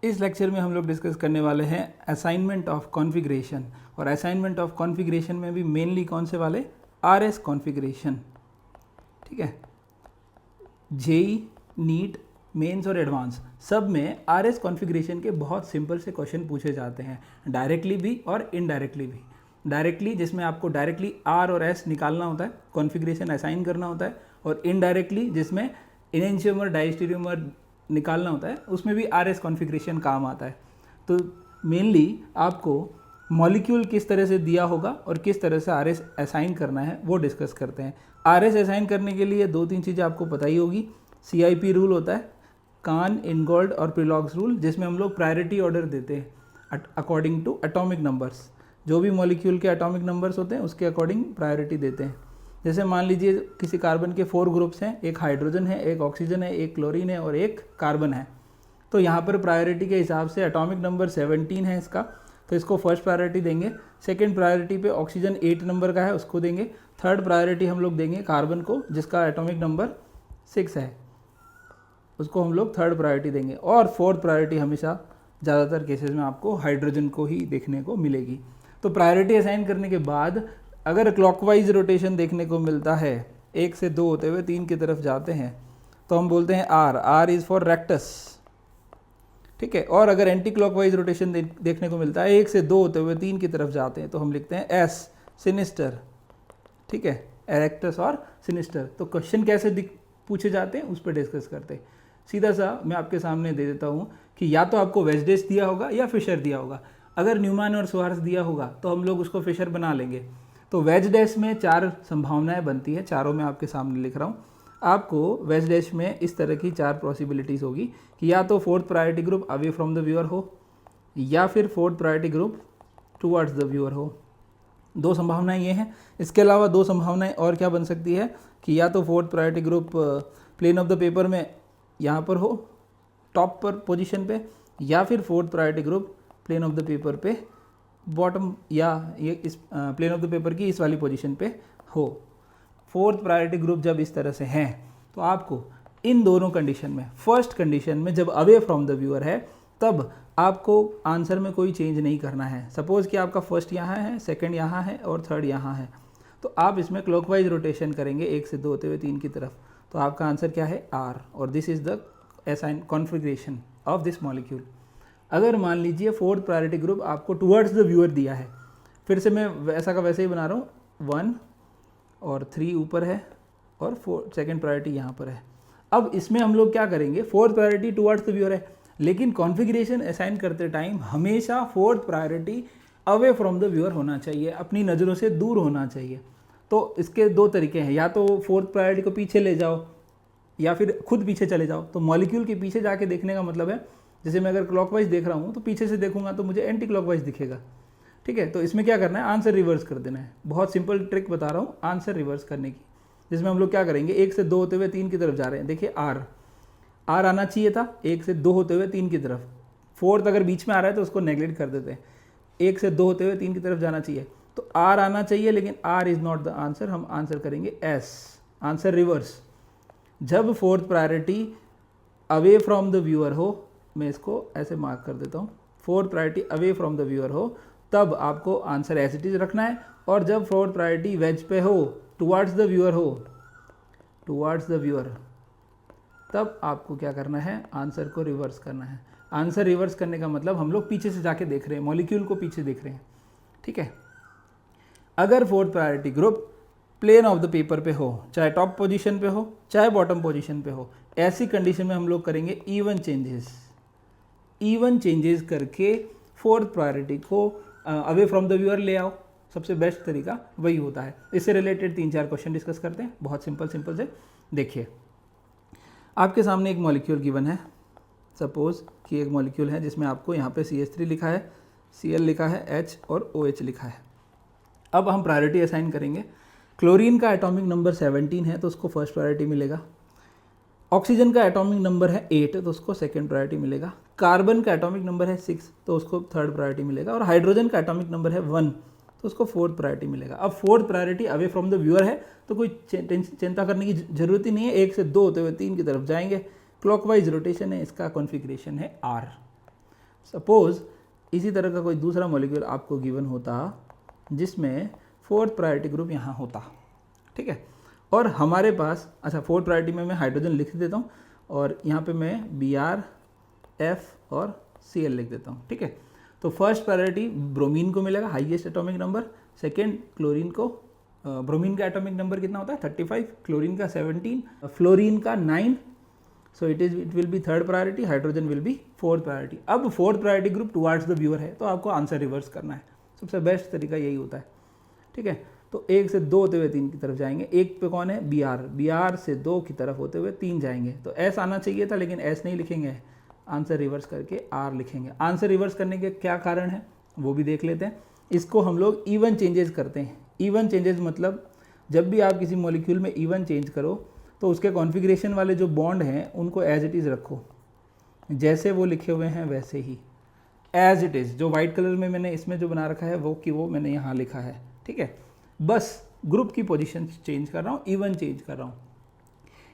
इस लेक्चर में हम लोग डिस्कस करने वाले हैं असाइनमेंट ऑफ कॉन्फ़िगरेशन। और असाइनमेंट ऑफ कॉन्फ़िगरेशन में भी मेनली कौन से वाले, आरएस कॉन्फ़िगरेशन। ठीक है, जेई, नीट, मेंस और एडवांस सब में आरएस कॉन्फ़िगरेशन के बहुत सिंपल से क्वेश्चन पूछे जाते हैं, डायरेक्टली भी और इनडायरेक्टली भी। डायरेक्टली जिसमें आपको डायरेक्टली आर और एस निकालना होता है, कॉन्फ़िगरेशन असाइन करना होता है, और इनडायरेक्टली जिसमें इनेंशियोमर डायस्टेरियोमर निकालना होता है, उसमें भी आरएस कॉन्फ़िगरेशन काम आता है। तो मेनली आपको मॉलिक्यूल किस तरह से दिया होगा और किस तरह से आरएस असाइन करना है वो डिस्कस करते हैं। आरएस असाइन करने के लिए दो तीन चीज़ें आपको पता ही होगी। सीआईपी रूल होता है, कान, इनगोल्ड और प्रिलॉग्स रूल, जिसमें हम लोग प्रायोरिटी ऑर्डर देते हैं अकॉर्डिंग टू एटॉमिक नंबर्स। जो भी मॉलिक्यूल के एटॉमिक नंबर्स होते हैं उसके अकॉर्डिंग प्रायोरिटी देते हैं। जैसे मान लीजिए किसी कार्बन के 4 ग्रुप्स हैं, एक हाइड्रोजन है, एक ऑक्सीजन है, एक क्लोरीन है और एक कार्बन है। तो यहाँ पर प्रायोरिटी के हिसाब से एटॉमिक नंबर 17 है इसका, तो इसको फर्स्ट प्रायोरिटी देंगे। सेकंड प्रायोरिटी पे ऑक्सीजन 8 नंबर का है, उसको देंगे। थर्ड प्रायोरिटी हम लोग देंगे कार्बन को, जिसका एटॉमिक नंबर 6 है, उसको हम लोग थर्ड प्रायोरिटी देंगे। और फोर्थ प्रायोरिटी हमेशा ज़्यादातर केसेस में आपको हाइड्रोजन को ही देखने को मिलेगी। तो प्रायोरिटी असाइन करने के बाद अगर क्लॉकवाइज रोटेशन देखने को मिलता है, 1 से 2 होते हुए 3 की तरफ जाते हैं, तो हम बोलते हैं आर इज़ फॉर रेक्टस। ठीक है, और अगर एंटी क्लॉकवाइज रोटेशन देखने को मिलता है, 1 से 2 होते हुए 3 की तरफ जाते हैं, तो हम लिखते हैं एस, सिनिस्टर। ठीक है, एरेक्टस और सिनिस्टर। तो क्वेश्चन कैसे पूछे जाते हैं उस पर डिस्कस करते हैं। सीधा सा मैं आपके सामने दे देता हूँ कि या तो आपको वेजडेस दिया होगा या फिशर दिया होगा। अगर न्यूमैन और स्वार्ट्ज दिया होगा तो हम लोग उसको फिशर बना लेंगे। तो वेज डैश में 4 संभावनाएं बनती है, चारों मैं आपके सामने लिख रहा हूँ। आपको वेज डैश में इस तरह की 4 पॉसिबिलिटीज़ होगी कि या तो fourth priority group away from the viewer हो, या फिर fourth priority group towards the viewer हो। 2 संभावनाएं ये हैं। इसके अलावा 2 संभावनाएं और क्या बन सकती है कि या तो fourth priority group plane of the paper में यहाँ पर हो, टॉप पर पोजीशन पे, या फिर fourth priority group plane of the paper पे बॉटम, या ये इस प्लेन ऑफ द पेपर की इस वाली पोजीशन पे हो। फोर्थ प्रायोरिटी ग्रुप जब इस तरह से हैं तो आपको इन दोनों कंडीशन में, फर्स्ट कंडीशन में जब अवे फ्रॉम द व्यूअर है, तब आपको आंसर में कोई चेंज नहीं करना है। सपोज़ कि आपका फर्स्ट यहाँ है, सेकंड यहाँ है और थर्ड यहाँ है, तो आप इसमें क्लॉकवाइज रोटेशन करेंगे 1 से 2 होते हुए 3 की तरफ, तो आपका आंसर क्या है, आर। और this is the assign configuration of this molecule. अगर मान लीजिए फोर्थ प्रायोरिटी ग्रुप आपको टुवर्ड्स द व्यूअर दिया है, फिर से मैं वैसा का वैसे ही बना रहा हूँ, 1 और 3 ऊपर है और सेकंड प्रायोरिटी यहाँ पर है। अब इसमें हम लोग क्या करेंगे, fourth priority towards the viewer है, लेकिन कॉन्फ़िगरेशन असाइन करते टाइम हमेशा fourth priority away from the viewer होना चाहिए, अपनी नज़रों से दूर होना चाहिए। तो इसके 2 तरीके हैं, या तो फोर्थ प्रायोरिटी को पीछे ले जाओ या फिर खुद पीछे चले जाओ। तो मॉलिक्यूल के पीछे जाके देखने का मतलब है, जैसे मैं अगर क्लॉकवाइज देख रहा हूँ तो पीछे से देखूंगा तो मुझे एंटी क्लॉकवाइज दिखेगा। ठीक है, तो इसमें क्या करना है, आंसर रिवर्स कर देना है। बहुत सिंपल ट्रिक बता रहा हूँ आंसर रिवर्स करने की, जिसमें हम लोग क्या करेंगे, 1 से 2 होते हुए 3 की तरफ जा रहे हैं। देखिए आर आना चाहिए था 1 से 2 होते हुए 3 की तरफ। फोर्थ अगर बीच में आ रहा है तो उसको नेगलेक्ट कर देते हैं। 1 से 2 होते हुए 3 की तरफ जाना चाहिए, तो आर आना चाहिए, लेकिन R is not the answer. हम आंसर करेंगे एस, आंसर रिवर्स। जब fourth priority away from the viewer हो, मैं इसको ऐसे मार्क कर देता हूँ, fourth priority away from the viewer हो, तब आपको आंसर एज इट इज रखना है। और जब फोर्थ प्रायोरिटी वेज पे हो, टुवर्ड्स द व्यूअर हो, टुवर्ड्स द व्यूअर, तब आपको क्या करना है, आंसर को रिवर्स करना है। आंसर रिवर्स करने का मतलब हम लोग पीछे से जाके देख रहे हैं, मॉलिक्यूल को पीछे देख रहे हैं। ठीक है, अगर fourth priority group plane of the paper पे हो, चाहे टॉप पोजीशन पे हो चाहे बॉटम पोजीशन पे हो, ऐसी कंडीशन में हम लोग करेंगे इवन चेंजेस। इवन चेंजेस करके फोर्थ प्रायोरिटी को अवे फ्रॉम द व्यूअर ले आओ, सबसे बेस्ट तरीका वही होता है। इससे रिलेटेड 3-4 क्वेश्चन डिस्कस करते हैं, बहुत सिंपल से। देखिए, आपके सामने एक मॉलिक्यूल गिवन है। सपोज कि एक मॉलिक्यूल है जिसमें आपको यहाँ पे CH3 लिखा है, Cl लिखा है, H और OH लिखा है। अब हम प्रायोरिटी असाइन करेंगे। क्लोरीन का एटॉमिक नंबर 17 है तो उसको फर्स्ट प्रायोरिटी मिलेगा। ऑक्सीजन का एटॉमिक नंबर है 8 तो उसको सेकंड प्रायोरिटी मिलेगा। कार्बन का एटॉमिक नंबर है 6 तो उसको थर्ड प्रायोरिटी मिलेगा। और हाइड्रोजन का एटॉमिक नंबर है 1 तो उसको फोर्थ प्रायोरिटी मिलेगा। अब fourth priority away from the viewer है तो कोई चिंता करने की जरूरत ही नहीं है। 1 से 2 होते हुए 3 की तरफ जाएंगे, क्लॉकवाइज रोटेशन है, इसका कॉन्फ़िगरेशन है आर। सपोज इसी तरह का कोई दूसरा मॉलिक्यूल आपको गिवन होता जिसमें फोर्थ प्रायोरिटी ग्रुप यहाँ होता, ठीक है, और हमारे पास, अच्छा फोर्थ प्रायोरिटी में मैं हाइड्रोजन लिख देता हूँ और यहाँ पे मैं Br, F और Cl लिख देता हूँ, ठीक है। तो फर्स्ट प्रायोरिटी ब्रोमीन को मिलेगा, highest atomic number. Second chlorine को, ब्रोमीन का एटॉमिक नंबर कितना होता है 35, क्लोरीन का 17, फ्लोरीन का 9, so it will be third priority, hydrogen will be fourth priority. अब fourth priority group towards the viewer है, तो आपको आंसर रिवर्स करना है, सबसे बेस्ट तरीका यही होता है, ठीक है। तो 1 से 2 होते हुए 3 की तरफ जाएंगे, 1 पे कौन है Br से 2 की तरफ होते हुए 3 जाएंगे, तो S आना चाहिए था लेकिन S नहीं लिखेंगे, आंसर रिवर्स करके R लिखेंगे। आंसर रिवर्स करने के क्या कारण है वो भी देख लेते हैं। इसको हम लोग इवन चेंजेस करते हैं। इवन चेंजेस मतलब जब भी आप किसी मॉलिक्यूल में इवन चेंज करो तो उसके कॉन्फ़िगरेशन वाले जो बॉन्ड हैं उनको एज इट इज़ रखो, जैसे वो लिखे हुए हैं वैसे ही एज इट इज़। जो वाइट कलर में मैंने इसमें जो बना रखा है वो मैंने यहाँ लिखा है, ठीक है। बस ग्रुप की पोजीशन चेंज कर रहा हूँ, इवन चेंज कर रहा हूँ।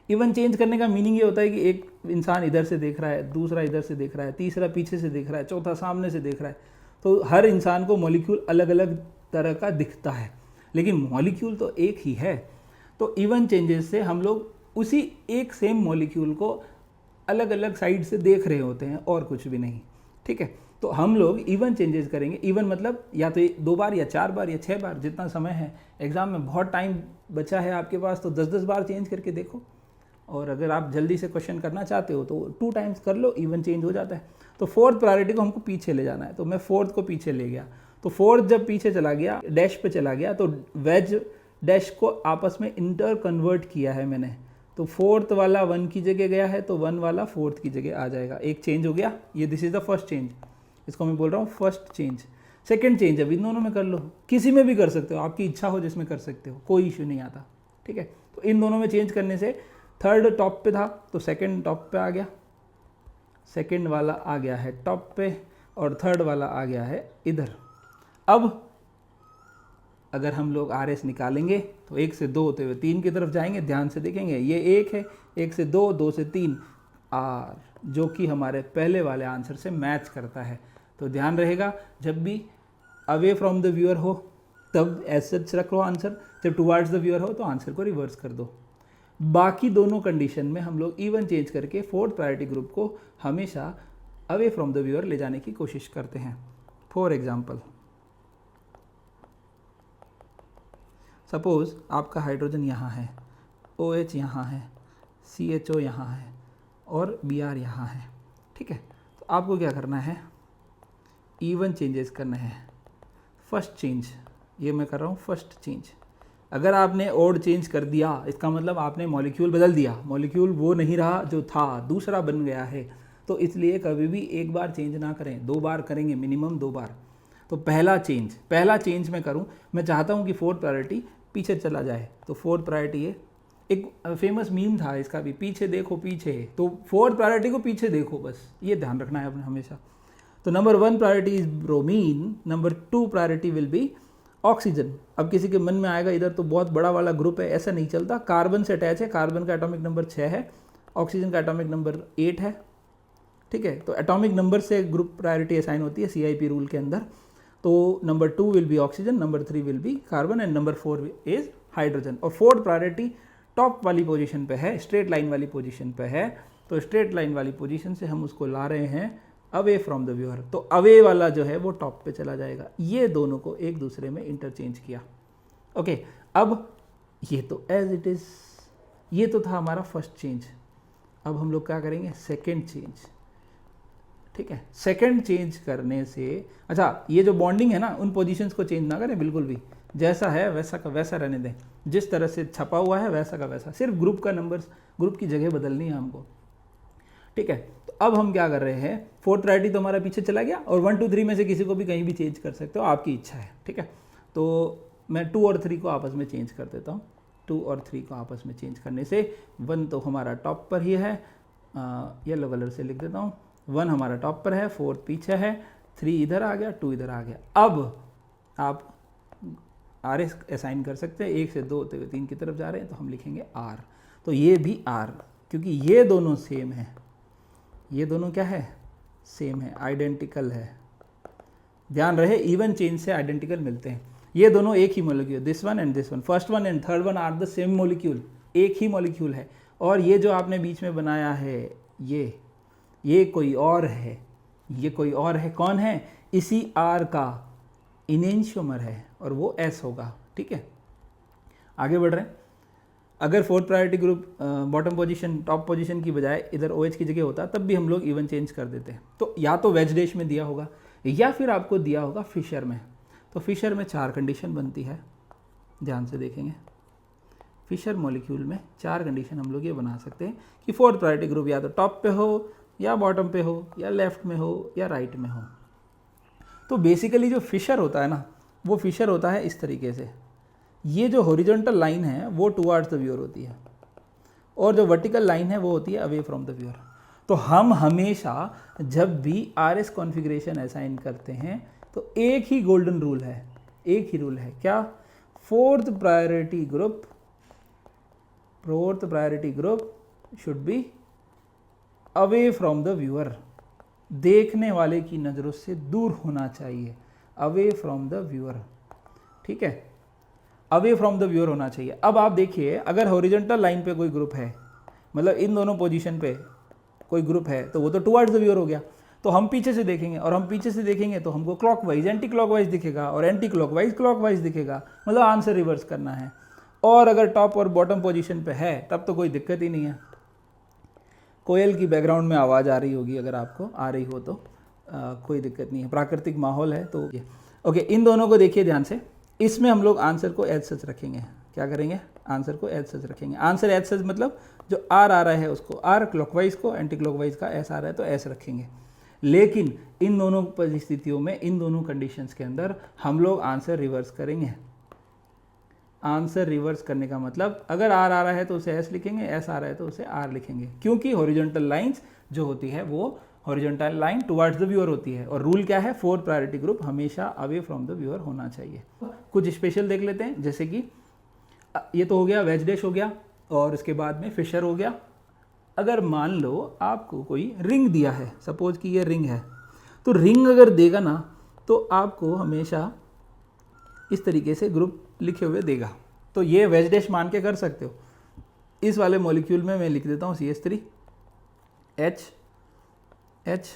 इवन चेंज करने का मीनिंग ये होता है कि एक इंसान इधर से देख रहा है, दूसरा इधर से देख रहा है, तीसरा पीछे से देख रहा है, चौथा सामने से देख रहा है, तो हर इंसान को मॉलिक्यूल अलग अलग तरह का दिखता है, लेकिन मॉलिक्यूल तो एक ही है। तो इवन चेंजेस से हम लोग उसी एक सेम मॉलिक्यूल को अलग अलग साइड से देख रहे होते हैं और कुछ भी नहीं, ठीक है। तो हम लोग इवन चेंजेस करेंगे। इवन मतलब या तो 2 बार या 4 बार या 6 बार, जितना समय है। एग्ज़ाम में बहुत टाइम बचा है आपके पास तो 10-10 बार चेंज करके देखो, और अगर आप जल्दी से क्वेश्चन करना चाहते हो तो 2 टाइम्स कर लो, इवन चेंज हो जाता है। तो फोर्थ प्रायोरिटी को हमको पीछे ले जाना है, तो मैं फोर्थ को पीछे ले गया। तो फोर्थ जब पीछे चला गया, डैश पे चला गया, तो वेज डैश को आपस में इंटर कन्वर्ट किया है मैंने। तो फोर्थ वाला 1 की जगह गया है तो 1 वाला फोर्थ की जगह आ जाएगा, एक चेंज हो गया। ये this is the first change, इसको मैं बोल रहा हूँ फर्स्ट चेंज। सेकंड चेंज अब इन दोनों में कर लो, किसी में भी कर सकते हो, आपकी इच्छा हो जिसमें कर सकते हो, कोई इशू नहीं आता, ठीक है। तो इन दोनों में चेंज करने से थर्ड टॉप पे था तो सेकंड टॉप पे आ गया, सेकंड वाला आ गया है टॉप पे और थर्ड वाला आ गया है इधर। अब अगर हम लोग RS निकालेंगे तो 1 से 2 होते हुए 3 की तरफ जाएंगे, ध्यान से देखेंगे ये 1 है, 1 से 2, 2 से 3 R, जो कि हमारे पहले वाले आंसर से मैच करता है। तो ध्यान रहेगा जब भी अवे फ्रॉम द व्यूअर हो तब ऐसे रख लो आंसर, जब टुवार्ड्स द व्यूअर हो तो आंसर को रिवर्स कर दो। बाकी दोनों कंडीशन में हम लोग इवन चेंज करके फोर्थ प्रायोरिटी ग्रुप को हमेशा अवे फ्रॉम द व्यूअर ले जाने की कोशिश करते हैं। फॉर एग्जाम्पल, सपोज आपका हाइड्रोजन यहाँ है, OH यहाँ है, CHO यहाँ है और Br यहाँ है, ठीक है। तो आपको क्या करना है, इवन चेंजेस करना है। फर्स्ट चेंज ये मैं कर रहा हूँ, फर्स्ट चेंज। अगर आपने ओड चेंज कर दिया इसका मतलब आपने मॉलिक्यूल बदल दिया, मॉलिक्यूल वो नहीं रहा जो था, दूसरा बन गया है। तो इसलिए कभी भी एक बार चेंज ना करें, 2 बार करेंगे, मिनिमम 2 बार। तो पहला चेंज मैं करूं, मैं चाहता हूं कि फोर्थ प्रायोरिटी पीछे चला जाए। तो फोर्थ प्रायोरिटी है, एक फेमस मीम था इसका भी, पीछे देखो पीछे, तो फोर्थ प्रायोरिटी को पीछे देखो, बस ये ध्यान रखना है अपने हमेशा। तो number 1 priority is bromine, number 2 priority will be oxygen. अब किसी के मन में आएगा इधर तो बहुत बड़ा वाला ग्रुप है, ऐसा नहीं चलता, कार्बन से अटैच है, कार्बन का एटॉमिक नंबर 6 है, ऑक्सीजन का एटॉमिक नंबर 8 है, ठीक है। तो एटॉमिक नंबर से ग्रुप प्रायोरिटी असाइन होती है CIP रूल के अंदर। तो number 2 will be oxygen, number 3 will be carbon and number 4 is hydrogen. और फोर्थ प्रायोरिटी टॉप वाली पोजीशन पे है, स्ट्रेट लाइन वाली पोजीशन पे है। तो स्ट्रेट लाइन वाली पोजीशन से हम उसको ला रहे हैं अवे फ्रॉम द व्यूअर, तो अवे वाला जो है वो टॉप पे चला जाएगा। ये दोनों को एक दूसरे में इंटरचेंज किया, ओके। अब ये तो एज इट इज़, ये तो था हमारा फर्स्ट चेंज। अब हम लोग क्या करेंगे, सेकेंड चेंज, ठीक है। सेकेंड चेंज करने से, अच्छा ये जो बॉन्डिंग है ना, उन पोजीशंस को चेंज ना करें बिल्कुल भी, जैसा है वैसा का वैसा रहने दें, जिस तरह से छपा हुआ है वैसा का वैसा, सिर्फ ग्रुप का नंबर, ग्रुप की जगह बदलनी है हमको, ठीक है। तो अब हम क्या कर रहे हैं, फोर्थ प्रायोरिटी तो हमारा पीछे चला गया और 1 2 3 में से किसी को भी कहीं भी चेंज कर सकते हो, आपकी इच्छा है, ठीक है। तो मैं 2 और 3 को आपस में चेंज कर देता हूँ। 2 और 3 को आपस में चेंज करने से 1 तो हमारा टॉप पर ही है, येलो कलर से लिख देता हूँ, 1 हमारा टॉप पर है, 4 पीछे है, 3 इधर आ गया, 2 इधर आ गया। अब आप RS असाइन कर सकते हैं, 1 से 2 होते हुए 3 की तरफ जा रहे हैं तो हम लिखेंगे R। तो ये भी R, क्योंकि ये दोनों सेम है, ये दोनों क्या है सेम है, आइडेंटिकल है। ध्यान रहे इवन चेंज से आइडेंटिकल मिलते हैं। ये दोनों एक ही molecule, this one and this one, first one and third one are the same molecule, एक ही मॉलिक्यूल है। और ये जो आपने बीच में बनाया है ये कोई और है, ये कोई और है। कौन है? इसी R का इनेंशियोमर है और वो S होगा। ठीक है, आगे बढ़ रहे हैं। अगर fourth priority group bottom position top position की बजाय इधर OH की जगह होता तब भी हम लोग इवन चेंज कर देते। तो या तो वेज डैश में दिया होगा या फिर आपको दिया होगा फिशर में। तो फिशर में 4 कंडीशन बनती है, ध्यान से देखेंगे। फिशर मॉलिक्यूल में 4 कंडीशन हम लोग ये बना सकते हैं कि फोर्थ प्रायोरिटी ग्रुप या तो टॉप पे हो या बॉटम पे हो या लेफ्ट में हो या राइट में हो। तो बेसिकली जो फिशर होता है ना, वो फिशर होता है इस तरीके से। ये जो हॉरिजॉन्टल लाइन है वो टुवर्ड्स द व्यूअर होती है और जो वर्टिकल लाइन है वो होती है अवे फ्रॉम द व्यूअर। तो हम हमेशा जब भी RS कॉन्फ़िगरेशन असाइन करते हैं तो एक ही गोल्डन रूल है, एक ही रूल है। क्या? Fourth priority group should be away from the viewer, देखने वाले की नज़रों से दूर होना चाहिए, अवे फ्रॉम द व्यूअर। ठीक है, अवे फ्रॉम द व्यूअर होना चाहिए। अब आप देखिए, अगर हॉरिजॉन्टल लाइन पे कोई ग्रुप है, मतलब इन दोनों पोजीशन पे कोई ग्रुप है, तो वो तो टुवर्ड्स द व्यूअर हो गया। तो हम पीछे से देखेंगे और हम पीछे से देखेंगे तो हमको क्लॉकवाइज एंटी क्लॉकवाइज दिखेगा और एंटी क्लॉकवाइज क्लॉकवाइज दिखेगा, मतलब आंसर रिवर्स करना है। और अगर टॉप और बॉटम पोजीशन पे है तब तो कोई दिक्कत ही नहीं है। कोयल की बैकग्राउंड में आवाज़ आ रही होगी, अगर आपको आ रही हो तो कोई दिक्कत नहीं है, प्राकृतिक माहौल है। तो ओके, इन दोनों को देखिए ध्यान से। इसमें हम लोग आंसर को एज सच रखेंगे। क्या करेंगे? आंसर को एज सच रखेंगे। आंसर एज सच मतलब जो R आ रहा है उसको R, क्लॉकवाइज को एंटी क्लॉकवाइज का S आ रहा है तो S रखेंगे। लेकिन इन दोनों परिस्थितियों में, इन दोनों कंडीशंस के अंदर हम लोग आंसर रिवर्स करेंगे। आंसर रिवर्स करने का मतलब, अगर R आ रहा है तो उसे S लिखेंगे, S आ रहा है तो उसे R लिखेंगे, क्योंकि हॉरिजॉन्टल लाइंस जो होती है वो horizontal line towards the viewer होती है। और रूल क्या है? फोर्थ प्रायोरिटी ग्रुप हमेशा अवे फ्रॉम द व्यूअर होना चाहिए। कुछ स्पेशल देख लेते हैं, जैसे कि ये तो हो गया वेज डैश हो गया और इसके बाद में फिशर हो गया। अगर मान लो आपको कोई रिंग दिया है, सपोज कि ये रिंग है, तो रिंग अगर देगा ना तो आपको हमेशा इस तरीके से ग्रुप लिखे हुए देगा। तो ये वेज डैश मान के कर सकते हो। इस वाले मॉलिक्यूल में मैं लिख देता हूँ CH3 H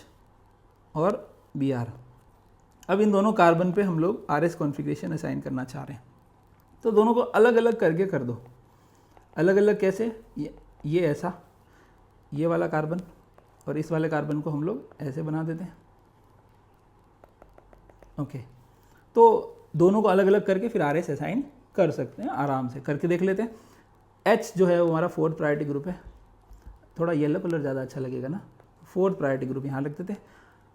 और Br। अब इन दोनों कार्बन पे हम लोग RS कॉन्फ़िगरेशन असाइन करना चाह रहे हैं, तो दोनों को अलग अलग करके कर दो। अलग अलग कैसे? ये ऐसा, ये वाला कार्बन और इस वाले कार्बन को हम लोग ऐसे बना देते हैं। ओके, तो दोनों को अलग अलग करके फिर RS असाइन कर सकते हैं, आराम से करके देख लेते हैं। H जो है वो हमारा फोर्थ प्रायोरिटी ग्रुप है, थोड़ा येलो कलर ज़्यादा अच्छा लगेगा ना। फोर्थ प्रायोरिटी ग्रुप यहाँ लिख देते हैं।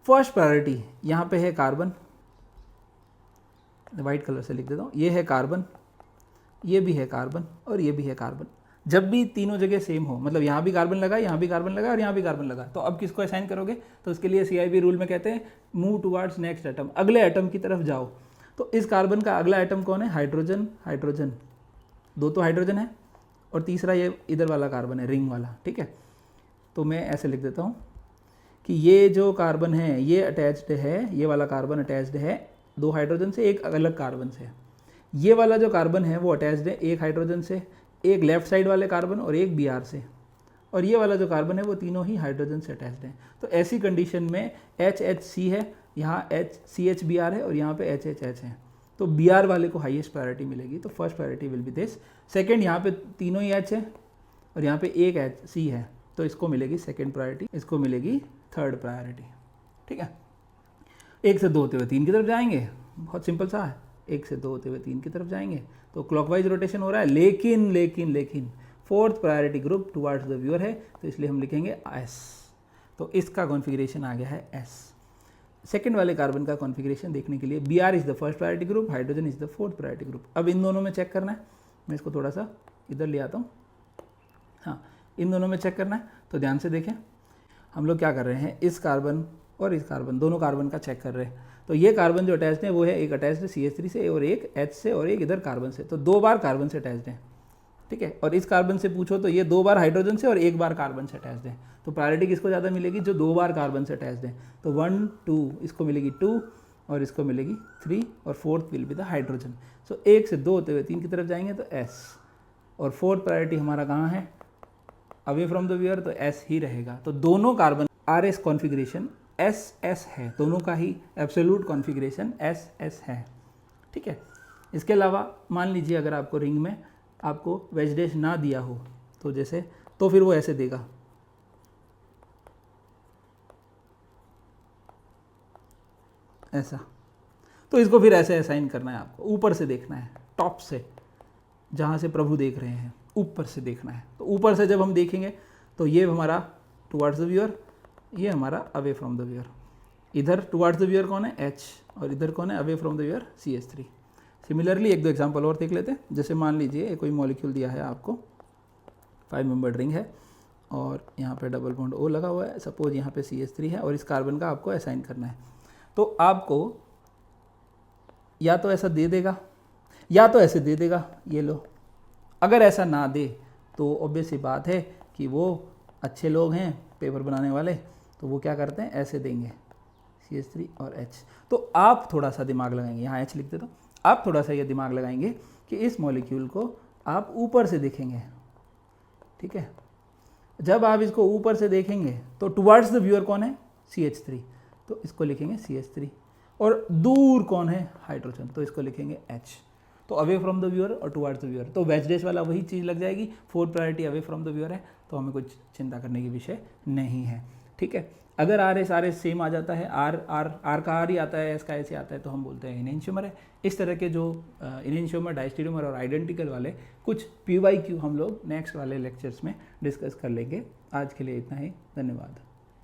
फर्स्ट प्रायोरिटी यहाँ पे है कार्बन, वाइट कलर से लिख देता हूँ। ये है कार्बन, ये भी है कार्बन और ये भी है कार्बन। जब भी तीनों जगह सेम हो, मतलब यहाँ भी कार्बन लगा, यहाँ भी कार्बन लगा और यहाँ भी कार्बन लगा, तो अब किसको असाइन करोगे? तो उसके लिए CIB रूल में कहते हैं मूव टुवर्ड्स नेक्स्ट एटम, अगले एटम की तरफ जाओ। तो इस कार्बन का अगला एटम कौन है? हाइड्रोजन। हाइड्रोजन, 2 तो हाइड्रोजन है और तीसरा ये इधर वाला कार्बन है, रिंग वाला। ठीक है, तो मैं ऐसे लिख देता हूँ कि ये जो कार्बन है ये अटैच्ड है, ये वाला कार्बन अटैच्ड है 2 हाइड्रोजन से, एक अलग कार्बन से। ये वाला जो कार्बन है वो अटैच्ड है 1 हाइड्रोजन से, एक लेफ्ट साइड वाले कार्बन और एक Br से। और ये वाला जो कार्बन है वो तीनों ही हाइड्रोजन से अटैच्ड हैं। तो ऐसी कंडीशन में HHC है, यहाँ CHBr है और यहाँ पे HHH है, तो Br वाले को हाईएस्ट प्रायोरिटी मिलेगी। तो first priority will be this. Second, यहाँ पे तीनों ही H है और यहाँ पे एक C है, तो इसको मिलेगी सेकंड प्रायोरिटी, इसको मिलेगी थर्ड प्रायोरिटी। ठीक है, 1 से 2 होते हुए 3 की तरफ जाएंगे, बहुत सिंपल सा है। 1 से 2 होते हुए 3 की तरफ जाएंगे, तो क्लॉकवाइज रोटेशन हो रहा है। लेकिन fourth priority group towards the viewer है, तो इसलिए हम लिखेंगे S। तो इसका कॉन्फ़िगरेशन आ गया है S। सेकंड वाले कार्बन का कॉन्फ़िगरेशन देखने के लिए Br is the first priority group, hydrogen is the fourth priority group. अब इन दोनों में चेक करना है, मैं इसको थोड़ा सा इधर ले आता हूँ। हाँ, इन दोनों में चेक करना है, तो ध्यान से देखें। हम लोग क्या कर रहे हैं, इस कार्बन और इस कार्बन, दोनों कार्बन का चेक कर रहे हैं। तो ये कार्बन जो अटैच्ड है वो है, एक अटैच्ड है CH3 से और एक H से और एक इधर कार्बन से, तो 2 बार कार्बन से अटैच्ड है। ठीक है। और इस कार्बन से पूछो तो ये 2 बार हाइड्रोजन से और 1 बार कार्बन से अटैच्ड है, तो प्रायोरिटी किसको ज़्यादा मिलेगी, जो 2 बार कार्बन से अटैच्ड है। तो 1 2 इसको मिलेगी 2 और इसको मिलेगी 3 और fourth will be the hydrogen. So 1 से 2 होते हुए 3 की तरफ जाएंगे तो S, और फोर्थ प्रायोरिटी हमारा कहाँ है, अवे फ्रॉम द व्यूअर, तो S ही रहेगा। तो दोनों कार्बन RS कॉन्फ़िगरेशन SS है, दोनों का ही एब्सोल्यूट कॉन्फ़िगरेशन SS है, ठीक है। इसके अलावा मान लीजिए अगर आपको रिंग में आपको वेज डैश ना दिया हो तो जैसे, तो फिर वो ऐसे देगा, ऐसा। तो इसको फिर ऐसे असाइन करना है आपको, ऊपर से देखना है, टॉप से, जहाँ से प्रभु देख रहे हैं ऊपर से देखना है। तो ऊपर से जब हम देखेंगे तो ये हमारा टुवार्ड्स द व्यूअर, ये हमारा अवे फ्रॉम द व्यूअर। इधर टुवार्ड्स द व्यूअर कौन है, H, और इधर कौन है, away from the viewer, CH3। Similarly एक दो एग्जांपल और देख लेते हैं। जैसे मान लीजिए कोई मॉलिक्यूल दिया है आपको, 5 मेंबर्ड रिंग है और यहाँ पे डबल बॉन्ड O लगा हुआ है, सपोज यहाँ पे CH3 है और इस कार्बन का आपको असाइन करना है। तो आपको या तो ऐसा दे देगा या तो ऐसे दे देगा, ये लो। अगर ऐसा ना दे तो ऑब्वियस सी बात है कि वो अच्छे लोग हैं पेपर बनाने वाले, तो वो क्या करते हैं, ऐसे देंगे CH3 और H। तो आप थोड़ा सा दिमाग लगाएंगे, यहाँ H लिख दे, तो आप थोड़ा सा ये दिमाग लगाएंगे कि इस मॉलिक्यूल को आप ऊपर से देखेंगे, ठीक है। जब आप इसको ऊपर से देखेंगे तो टुवर्ड्स द व्यूअर कौन है, CH3, तो इसको लिखेंगे CH3, और दूर कौन है, हाइड्रोजन, तो इसको लिखेंगे H। तो अवे फ्रॉम द व्यूअर और टुवर्ड्स द व्यूअर, तो वेज डैश वाला वही चीज़ लग जाएगी। Fourth priority away from the viewer है, तो हमें कुछ चिंता करने की विषय नहीं है, ठीक है। अगर RS सेम आ जाता है, R का R ही आता है, S का ऐसे आता है, तो हम बोलते हैं इनएंशियोमर है। इस तरह के जो इनएंशियोमर, डायस्टेरियोमर और आइडेंटिकल वाले कुछ PYQ हम लोग नेक्स्ट वाले लेक्चर्स में डिस्कस कर लेंगे। आज के लिए इतना ही, धन्यवाद।